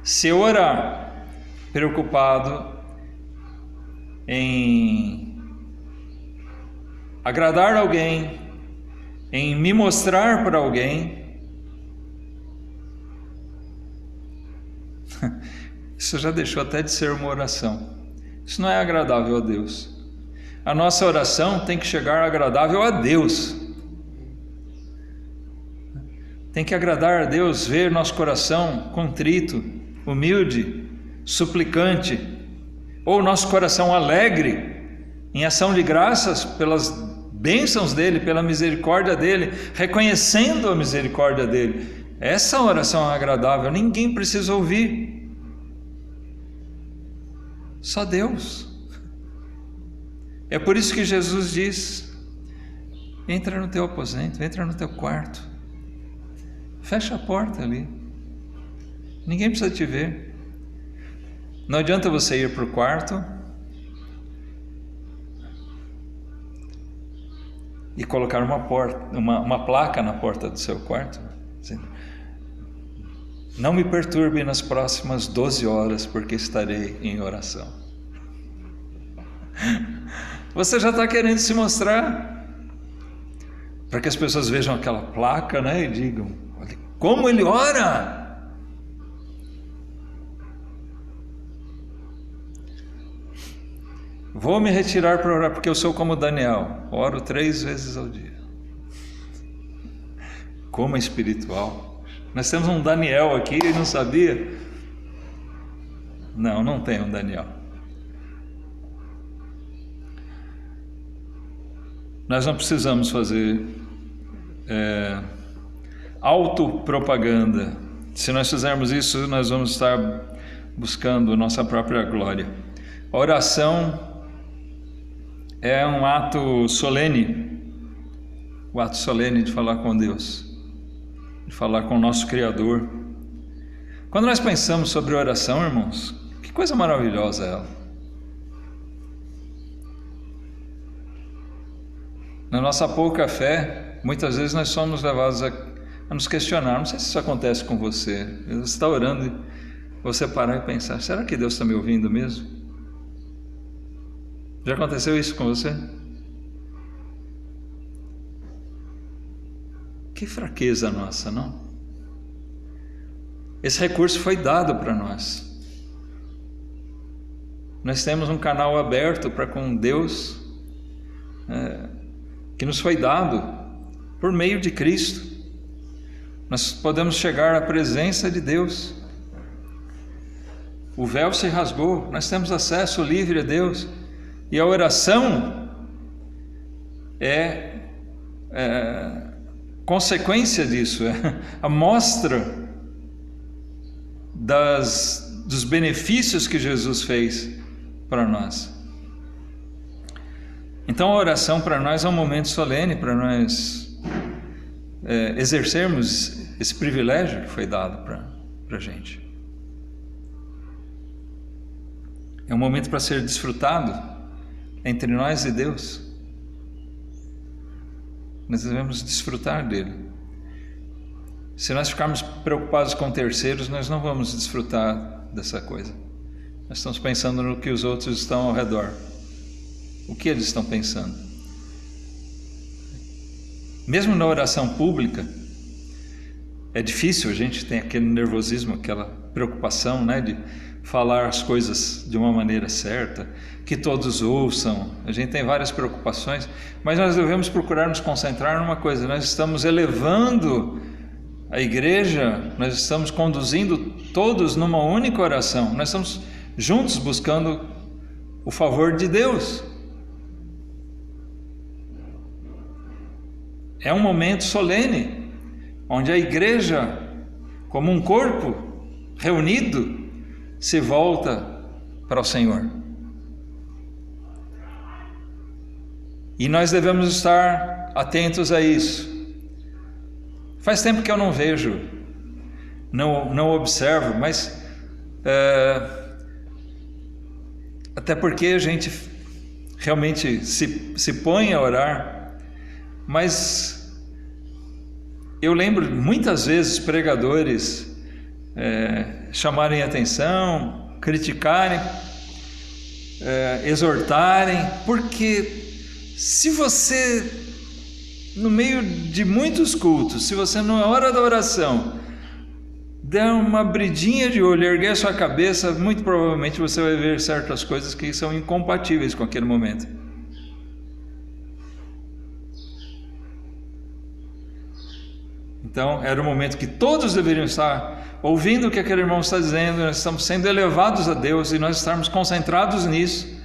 Speaker 1: Se eu orar preocupado em agradar alguém, em me mostrar para alguém, isso já deixou até de ser uma oração. Isso não é agradável a Deus. A nossa oração tem que chegar agradável a Deus. Tem que agradar a Deus, ver nosso coração contrito, humilde, suplicante, ou o nosso coração alegre, em ação de graças pelas bênçãos dele, pela misericórdia dele, reconhecendo a misericórdia dele. Essa oração é agradável, ninguém precisa ouvir, só Deus. É por isso que Jesus diz: entra no teu aposento, entra no teu quarto, fecha a porta ali, ninguém precisa te ver. Não adianta você ir para o quarto e colocar uma placa na porta do seu quarto, dizendo: não me perturbe nas próximas 12 horas, porque estarei em oração. Você já está querendo se mostrar, para que as pessoas vejam aquela placa, né, e digam: olha como ele ora. Vou me retirar para orar, porque eu sou como Daniel, oro 3 vezes ao dia. Como é espiritual. Nós temos um Daniel aqui e não sabia? Não tem um Daniel. Nós não precisamos fazer autopropaganda. Se nós fizermos isso, nós vamos estar buscando nossa própria glória. A oração é um ato solene, o ato solene de falar com Deus, de falar com o nosso Criador. Quando nós pensamos sobre oração, irmãos, que coisa maravilhosa é ela. Na nossa pouca fé, muitas vezes nós somos levados a nos questionar. Não sei se isso acontece com você. Você está orando e você parar e pensar: será que Deus está me ouvindo mesmo? Já aconteceu isso com você? Que fraqueza nossa, não? Esse recurso foi dado para nós. Nós temos um canal aberto para com Deus, que nos foi dado por meio de Cristo. Nós podemos chegar à presença de Deus. O véu se rasgou, nós temos acesso livre a Deus. E a oração é consequência disso, é a mostra dos benefícios que Jesus fez para nós. Então a oração para nós é um momento solene, para nós exercermos esse privilégio que foi dado para a gente. É um momento para ser desfrutado entre nós e Deus. Nós devemos desfrutar dele. Se nós ficarmos preocupados com terceiros, nós não vamos desfrutar dessa coisa. Nós estamos pensando no que os outros estão ao redor. O que eles estão pensando? Mesmo na oração pública, é difícil, a gente tem aquele nervosismo, aquela preocupação, né, de falar as coisas de uma maneira certa, que todos ouçam. A gente tem várias preocupações, mas nós devemos procurar nos concentrar numa coisa: nós estamos elevando a igreja, nós estamos conduzindo todos numa única oração, nós estamos juntos buscando o favor de Deus. É um momento solene, onde a igreja, como um corpo reunido, se volta para o Senhor. E nós devemos estar atentos a isso. Faz tempo que eu não vejo, não observo, mas até porque a gente realmente se põe a orar, mas eu lembro muitas vezes pregadores chamarem atenção, criticarem, exortarem, porque se você, no meio de muitos cultos, se você na hora da oração der uma abridinha de olho, erguer sua cabeça, muito provavelmente você vai ver certas coisas que são incompatíveis com aquele momento. Então era o momento que todos deveriam estar ouvindo o que aquele irmão está dizendo. Nós estamos sendo elevados a Deus e nós estamos concentrados nisso,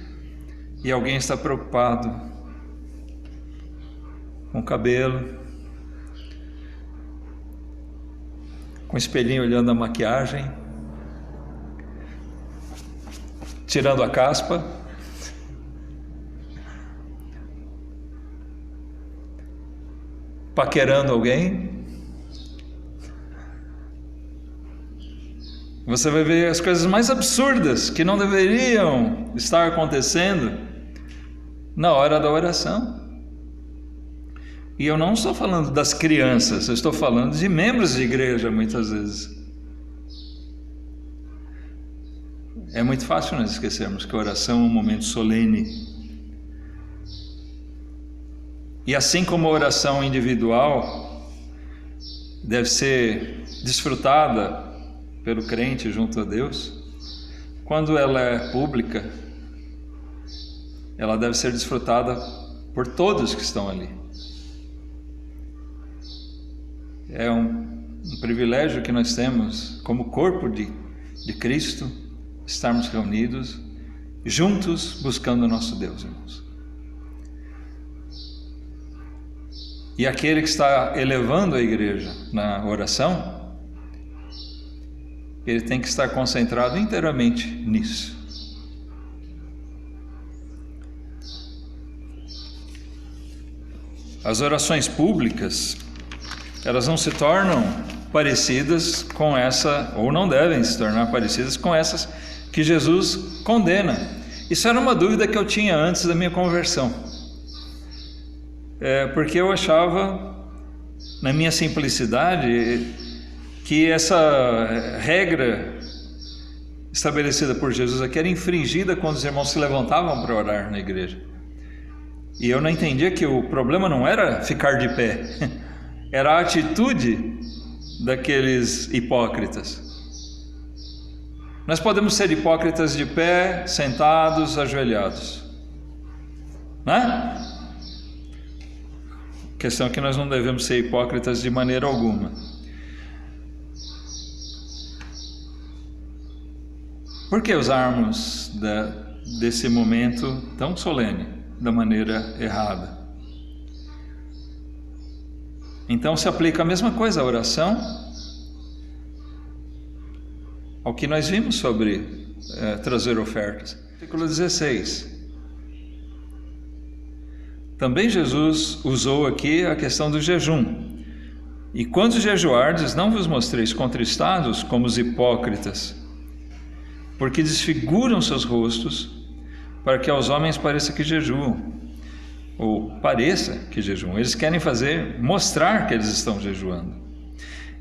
Speaker 1: e alguém está preocupado com o cabelo, com o espelhinho olhando a maquiagem, tirando a caspa, paquerando alguém. Você vai ver as coisas mais absurdas que não deveriam estar acontecendo na hora da oração. E eu não estou falando das crianças, eu estou falando de membros de igreja, muitas vezes. É muito fácil nós esquecermos que a oração é um momento solene. E assim como a oração individual deve ser desfrutada pelo crente junto a Deus, quando ela é pública, ela deve ser desfrutada por todos que estão ali. É um privilégio que nós temos como corpo de Cristo, estarmos reunidos, juntos, buscando o nosso Deus, irmãos. E aquele que está elevando a igreja na oração, ele tem que estar concentrado inteiramente nisso. As orações públicas, elas não se tornam parecidas com essa, ou não devem se tornar parecidas com essas que Jesus condena. Isso era uma dúvida que eu tinha antes da minha conversão. Porque eu achava, na minha simplicidade, que essa regra estabelecida por Jesus aqui era infringida quando os irmãos se levantavam para orar na igreja. E eu não entendia que o problema não era ficar de pé, era a atitude daqueles hipócritas. Nós podemos ser hipócritas de pé, sentados, ajoelhados, né? A questão é que nós não devemos ser hipócritas de maneira alguma. Por que usarmos desse momento tão solene da maneira errada? Então se aplica a mesma coisa à oração, ao que nós vimos sobre trazer ofertas. Versículo 16. Também Jesus usou aqui a questão do jejum. E quando jejuardes, não vos mostreis contristados como os hipócritas, porque desfiguram seus rostos, para que aos homens pareça que jejuam, ou pareça que jejuam. Eles querem mostrar que eles estão jejuando.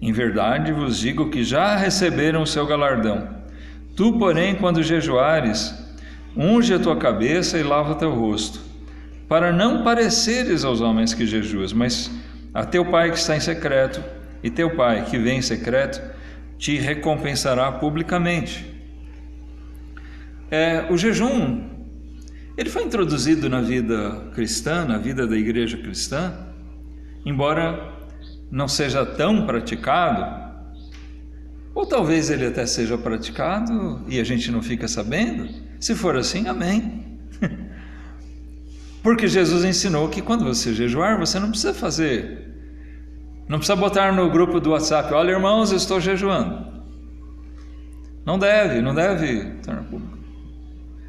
Speaker 1: Em verdade vos digo que já receberam o seu galardão. Tu, porém, quando jejuares, unge a tua cabeça e lava o teu rosto, para não pareceres aos homens que jejuas, mas a teu Pai que está em secreto, e teu Pai que vem em secreto te recompensará publicamente. O jejum, ele foi introduzido na vida cristã, na vida da igreja cristã, embora não seja tão praticado, ou talvez ele até seja praticado e a gente não fica sabendo. Se for assim, amém. Porque Jesus ensinou que quando você jejuar, você não precisa botar no grupo do WhatsApp: olha, irmãos, eu estou jejuando. Não deve tornar público.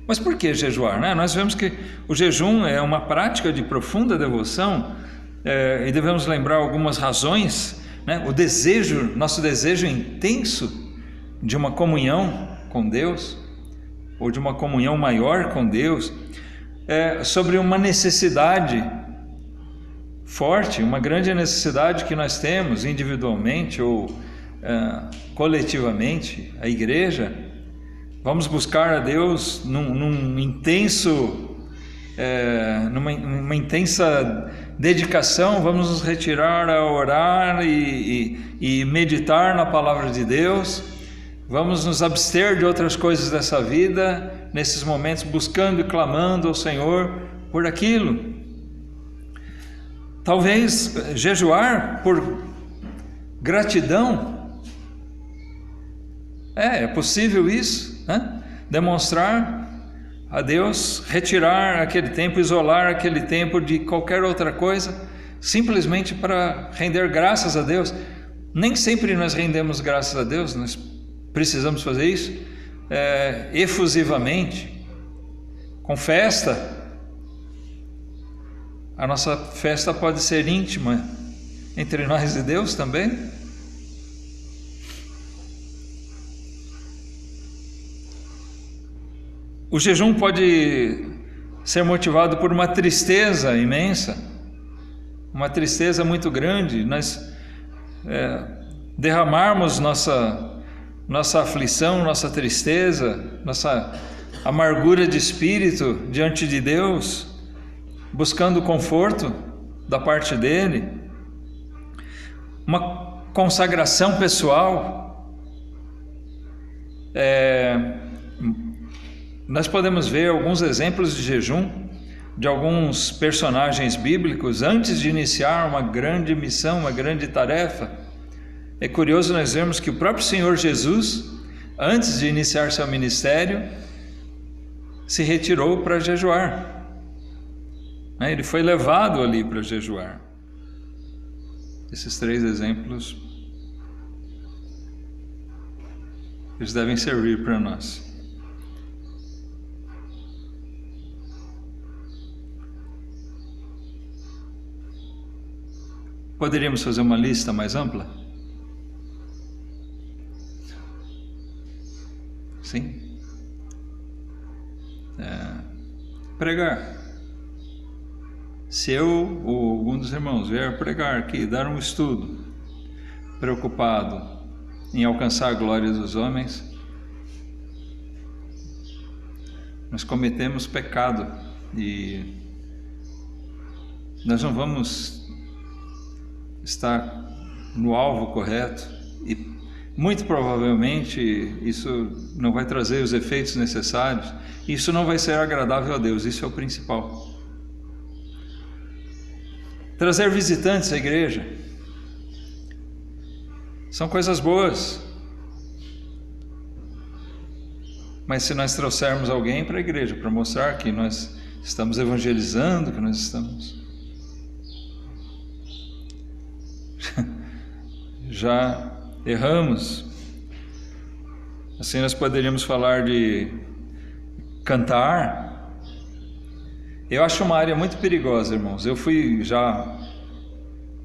Speaker 1: Mas por que jejuar, né? Nós vemos que o jejum é uma prática de profunda devoção, e devemos lembrar algumas razões, né? Nosso desejo intenso de uma comunhão com Deus, ou de uma comunhão maior com Deus, sobre uma necessidade forte, uma grande necessidade que nós temos individualmente ou coletivamente, a igreja. Vamos buscar a Deus numa intensa dedicação, vamos nos retirar a orar e meditar na palavra de Deus, vamos nos abster de outras coisas dessa vida, nesses momentos, buscando e clamando ao Senhor por aquilo. Talvez jejuar gratidão. É possível isso, né? Demonstrar a Deus, retirar aquele tempo, isolar aquele tempo de qualquer outra coisa, simplesmente para render graças a Deus. Nem sempre nós rendemos graças a Deus, nós precisamos fazer isso efusivamente, com festa. A nossa festa pode ser íntima entre nós e Deus também. O jejum pode ser motivado por uma tristeza imensa, uma tristeza muito grande. Nós derramarmos nossa aflição, nossa tristeza, nossa amargura de espírito diante de Deus, buscando conforto da parte dele, uma consagração pessoal. Nós podemos ver alguns exemplos de jejum de alguns personagens bíblicos antes de iniciar uma grande missão, uma grande tarefa. É curioso nós vermos que o próprio Senhor Jesus, antes de iniciar seu ministério, se retirou para jejuar. Ele foi levado ali para jejuar. Esses 3 exemplos, eles devem servir para nós. Poderíamos fazer uma lista mais ampla? Sim. Pregar. Se eu ou algum dos irmãos vier pregar aqui, dar um estudo, preocupado em alcançar a glória dos homens, nós cometemos pecado e nós não vamos estar no alvo correto, e muito provavelmente isso não vai trazer os efeitos necessários, isso não vai ser agradável a Deus. Isso é o principal. Trazer visitantes à igreja são coisas boas, mas se nós trouxermos alguém para a igreja para mostrar que nós estamos evangelizando, que nós estamos já erramos. Assim nós poderíamos falar de cantar. Eu acho uma área muito perigosa, irmãos. Eu fui já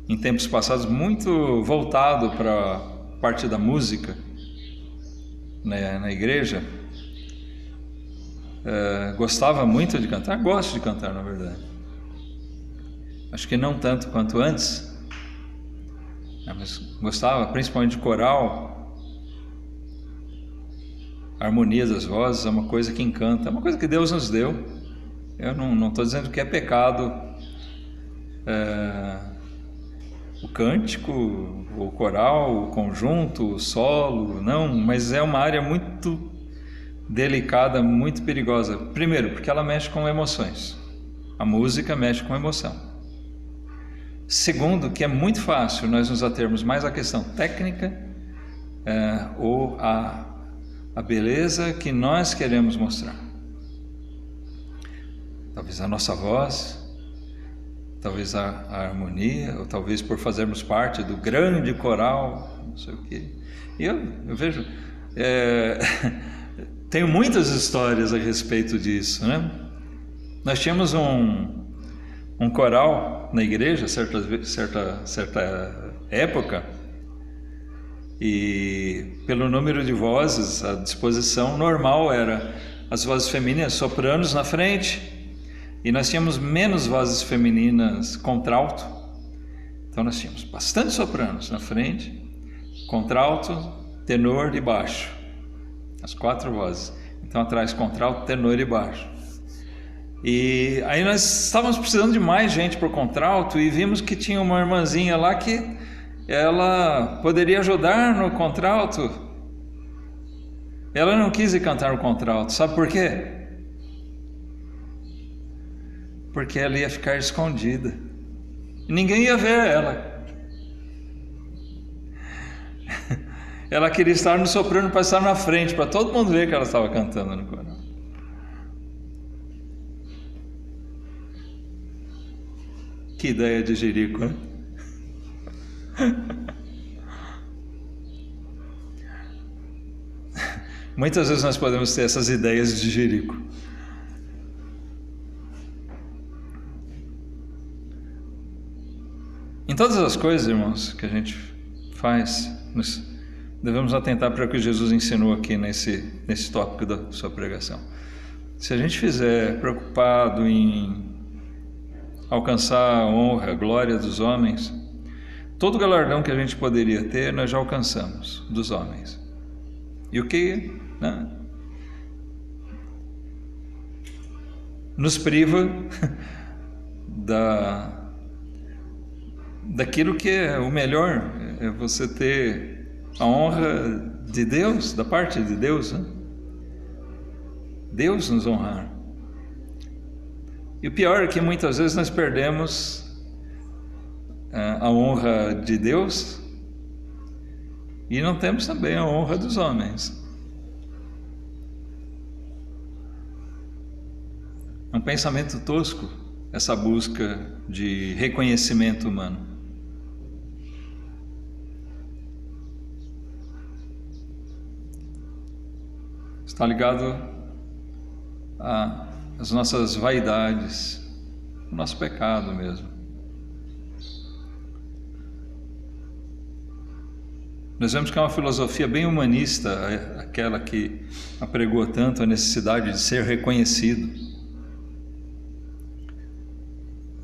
Speaker 1: em tempos passados muito voltado para a parte da música, né, na igreja. Gostava muito de cantar, gosto de cantar, na verdade. Acho que não tanto quanto antes, mas gostava principalmente de coral. A harmonia das vozes é uma coisa que encanta, é uma coisa que Deus nos deu. Eu não estou dizendo que é pecado o cântico, o coral, o conjunto, o solo, não, mas é uma área muito delicada, muito perigosa. Primeiro, porque ela mexe com emoções. A música mexe com emoção. Segundo, que é muito fácil nós nos atermos mais à questão técnica ou a beleza que nós queremos mostrar. Talvez a nossa voz, talvez a harmonia, ou talvez por fazermos parte do grande coral, não sei o quê. E eu vejo, tenho muitas histórias a respeito disso, né? Nós tínhamos um coral na igreja, certa época, e pelo número de vozes, a disposição normal era as vozes femininas, sopranos na frente, e nós tínhamos menos vozes femininas contralto. Então nós tínhamos bastante sopranos na frente, contralto, tenor e baixo, as 4 vozes. Então atrás contralto, tenor e baixo. E aí nós estávamos precisando de mais gente para o contralto e vimos que tinha uma irmãzinha lá que ela poderia ajudar no contralto. Ela não quis ir cantar o contralto, sabe por quê? Porque ela ia ficar escondida e ninguém ia ver ela. Ela queria estar no soprano para estar na frente, para todo mundo ver que ela estava cantando no coral. Que ideia de Jerico, né? Muitas vezes nós podemos ter essas ideias de Jerico. Em todas as coisas, irmãos, que a gente faz, nós devemos atentar para o que Jesus ensinou aqui nesse tópico da sua pregação. Se a gente fizer preocupado em alcançar a honra, a glória dos homens, todo o galardão que a gente poderia ter, nós já alcançamos dos homens. E o que, né, nos priva daquilo que é o melhor, é você ter a honra de Deus, da parte de Deus, né? Deus nos honrar. E o pior é que muitas vezes nós perdemos a honra de Deus e não temos também a honra dos homens. É um pensamento tosco essa busca de reconhecimento humano. Está ligado às nossas vaidades, ao nosso pecado mesmo. Nós vemos que é uma filosofia bem humanista, aquela que apregou tanto a necessidade de ser reconhecido.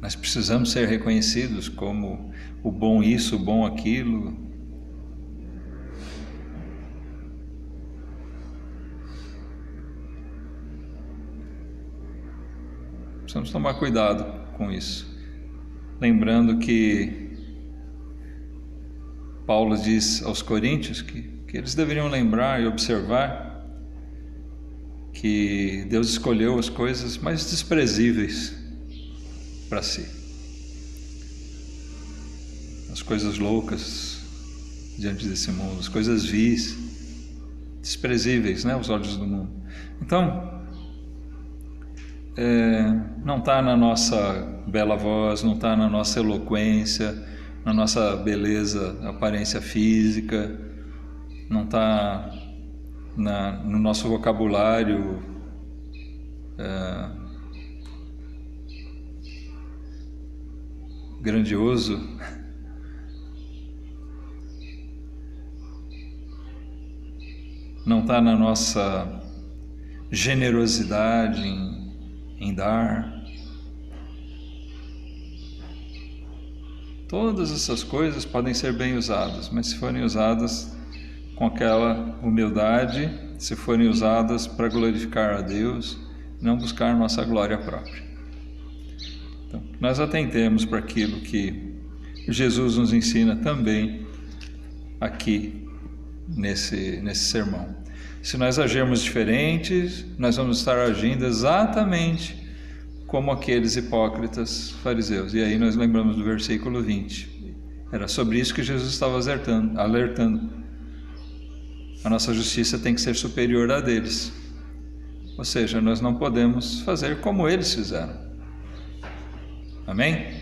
Speaker 1: Nós precisamos ser reconhecidos como o bom isso, o bom aquilo. Precisamos tomar cuidado com isso. Lembrando que Paulo diz aos Coríntios que eles deveriam lembrar e observar que Deus escolheu as coisas mais desprezíveis para si. As coisas loucas diante desse mundo, as coisas vis, desprezíveis, né, aos olhos do mundo. Então, não está na nossa bela voz, não está na nossa eloquência, na nossa beleza, aparência física, não está no nosso vocabulário grandioso. Não está na nossa generosidade em dar. Todas essas coisas podem ser bem usadas, mas se forem usadas com aquela humildade, se forem usadas para glorificar a Deus, não buscar nossa glória própria. Então, nós atentemos para aquilo que Jesus nos ensina também aqui nesse sermão. Se nós agirmos diferentes, nós vamos estar agindo exatamente como aqueles hipócritas fariseus. E aí nós lembramos do versículo 20. Era sobre isso que Jesus estava alertando. A nossa justiça tem que ser superior à deles. Ou seja, nós não podemos fazer como eles fizeram. Amém?